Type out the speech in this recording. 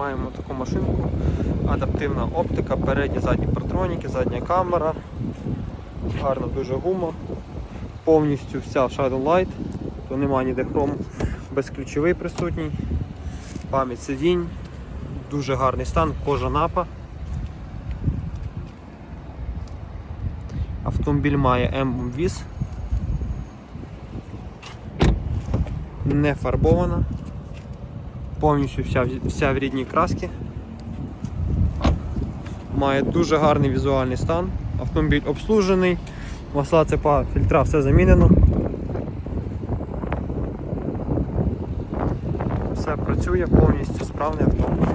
Маємо таку машинку, адаптивна оптика, передні, задні партроніки, задня камера, гарна дуже гума, повністю вся Shadow Light, то немає ніде хрому, безключовий присутній, пам'ять сидінь, дуже гарний стан, кожа напа. Автомобіль має емблем-віз, не фарбована, повністю вся в рідній красці. Має дуже гарний візуальний стан, автомобіль обслужений, масла, цепа, фільтра, все замінено. Все працює, повністю справне авто.